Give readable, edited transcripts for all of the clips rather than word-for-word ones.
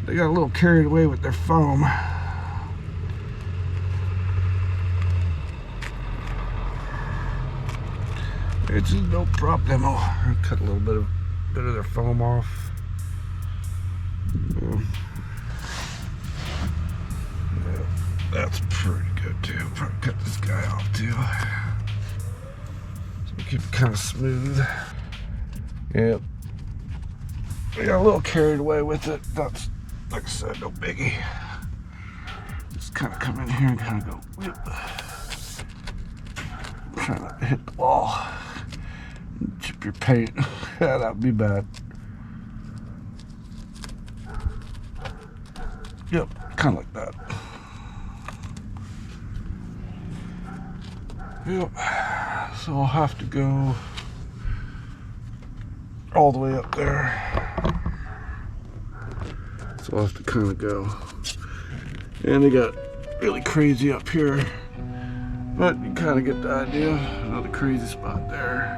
they got a little carried away with their foam. It's just no problem. I'll cut a little bit of their foam off. Yeah, that's pretty good too. Probably cut this guy off too. So we keep it kind of smooth. Yep. We got a little carried away with it. That's, like I said, no biggie. Just kind of come in here and kind of go. Whoop. Trying not to hit the wall. Chip your paint. Yeah, that would be bad. Yep, kind of like that. Yep. So I'll have to go all the way up there. So I'll have to kind of go. And they got really crazy up here. But you kind of get the idea. Another crazy spot there.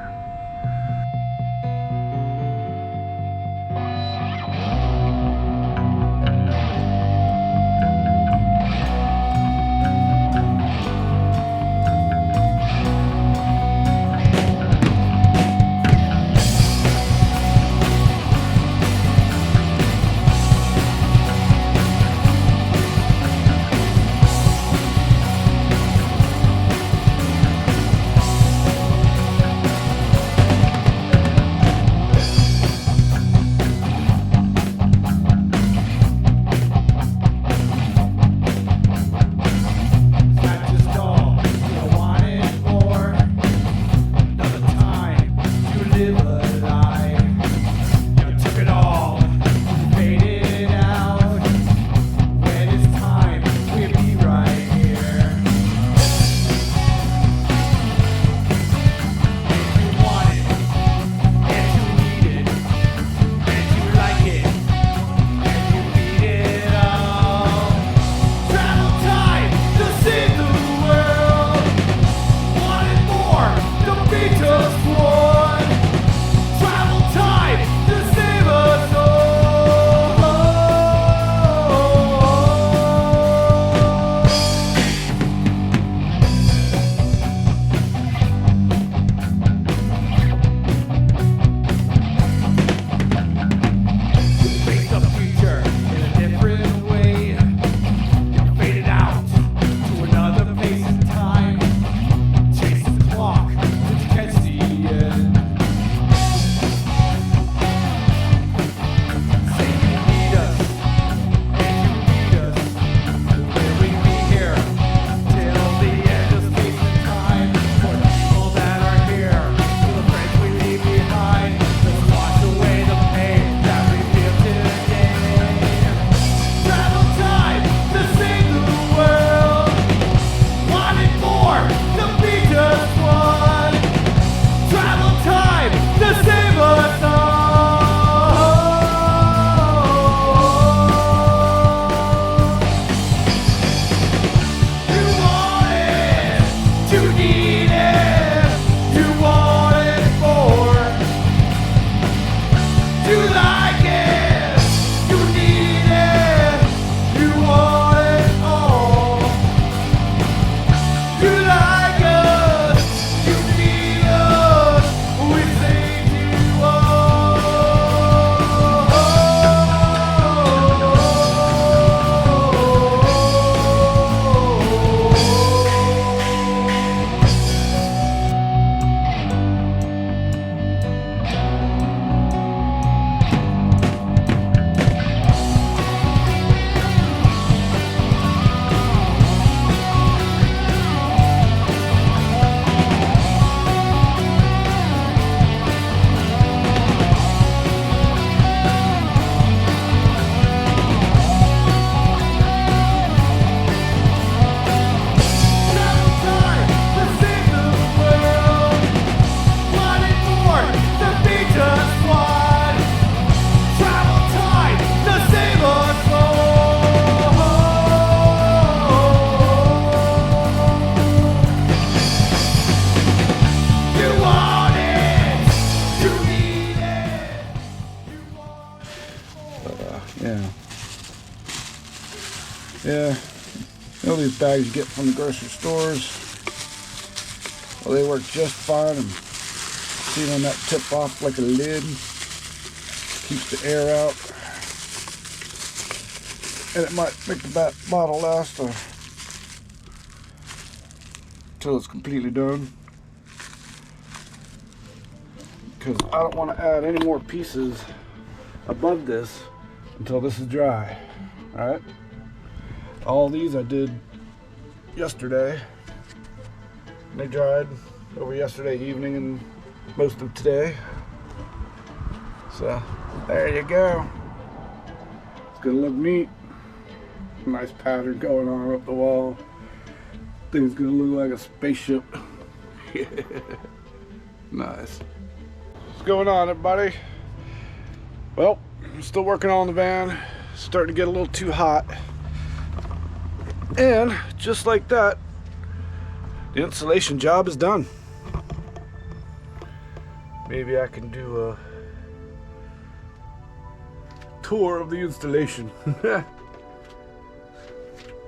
Yeah, you know these bags you get from the grocery stores? Well, they work just fine. And see them that tip off like a lid. Keeps the air out. And it might make the bottle last until it's completely done. Because I don't want to add any more pieces above this until this is dry. Alright? All these I did yesterday. They dried over yesterday evening and most of today. So there you go. It's gonna look neat. Nice pattern going on up the wall. Thing's gonna look like a spaceship. Nice. What's going on, everybody? Well, I'm still working on the van. Starting to get a little too hot. And just like that, the installation job is done. Maybe I can do a tour of the installation. The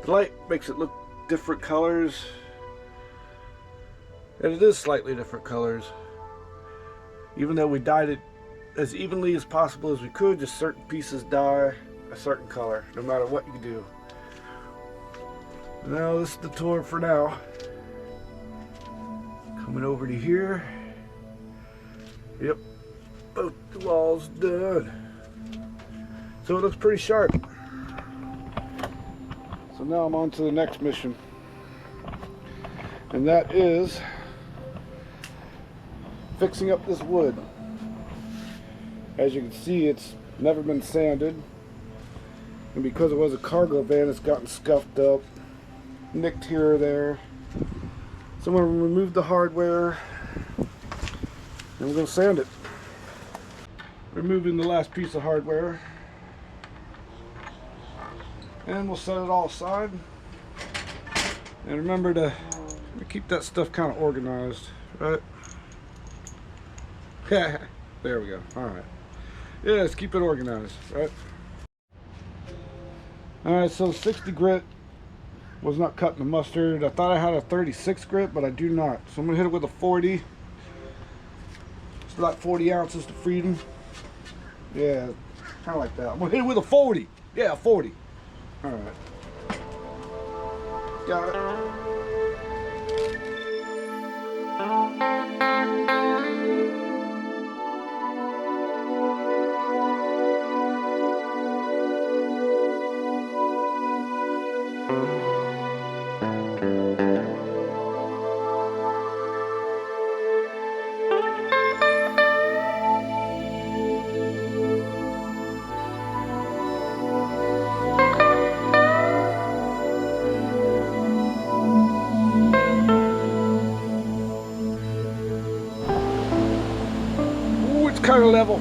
light makes it look different colors, and it is slightly different colors. Even though we dyed it as evenly as possible as we could, just certain pieces dye a certain color, no matter what you do. Now this is the tour for now. Coming over to here. Yep, both the walls done. So it looks pretty sharp. So now I'm on to the next mission. And that is fixing up this wood. As you can see, it's never been sanded. And because it was a cargo van, it's gotten scuffed up, nicked here or there. So I'm going to remove the hardware and we're going to sand it. Removing the last piece of hardware. And we'll set it all aside. And remember to keep that stuff kind of organized, right? There we go. Alright. Yeah, let's keep it organized, right? Alright, so 60 grit was not cutting the mustard. I thought I had a 36 grit, but I do not. So I'm going to hit it with a 40. It's like 40 ounces to freedom. Yeah, kind of like that. I'm going to hit it with a 40. Yeah, 40. Alright. Got it. Kind of level.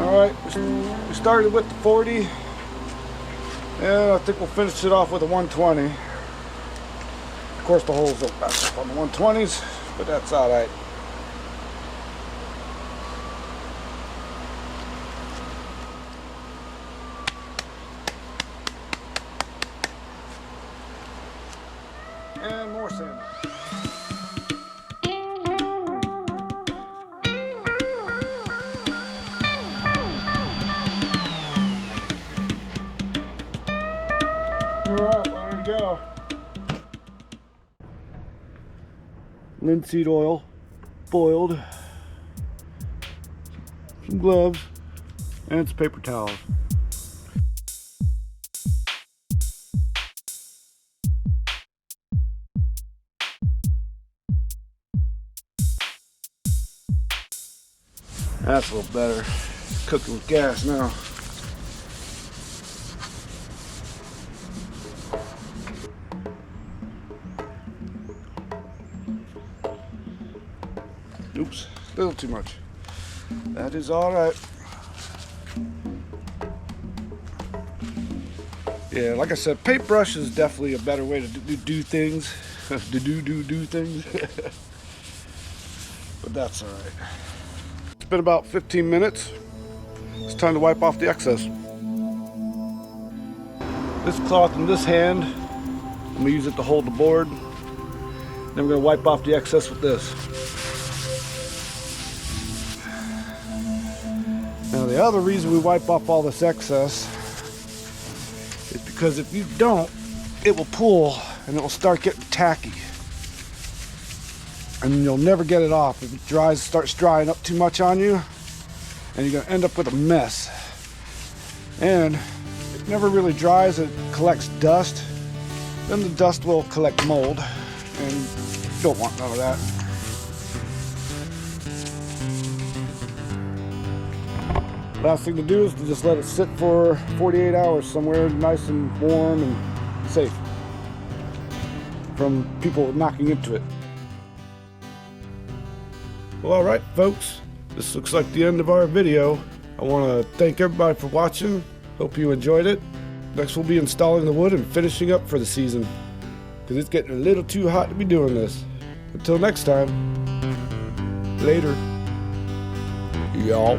Alright, we started with the 40 and I think we'll finish it off with a 120. Of course the holes don't back up on the 120s, but that's alright. And more sand. Alright, there we go. Linseed oil, boiled, some gloves, and some paper towels. That's a little better. Cooking with gas now. Oops, a little too much. That is all right. Yeah, like I said, paintbrush is definitely a better way to do things. To do things. But that's all right. It's been about 15 minutes. It's time to wipe off the excess. this cloth in this hand. I'm gonna use it to hold the board. Then we're gonna wipe off the excess with this. Now the other reason we wipe off all this excess is because if you don't, it will pull and it will start getting tacky. And you'll never get it off. If it starts drying up too much on you, and you're gonna end up with a mess. And it never really dries, it collects dust. Then the dust will collect mold, and you don't want none of that. Last thing to do is to just let it sit for 48 hours somewhere nice and warm and safe from people knocking into it. Well, alright folks, this looks like the end of our video. I want to thank everybody for watching. Hope you enjoyed it. Next we'll be installing the wood and finishing up for the season, because it's getting a little too hot to be doing this. Until next time, later, y'all.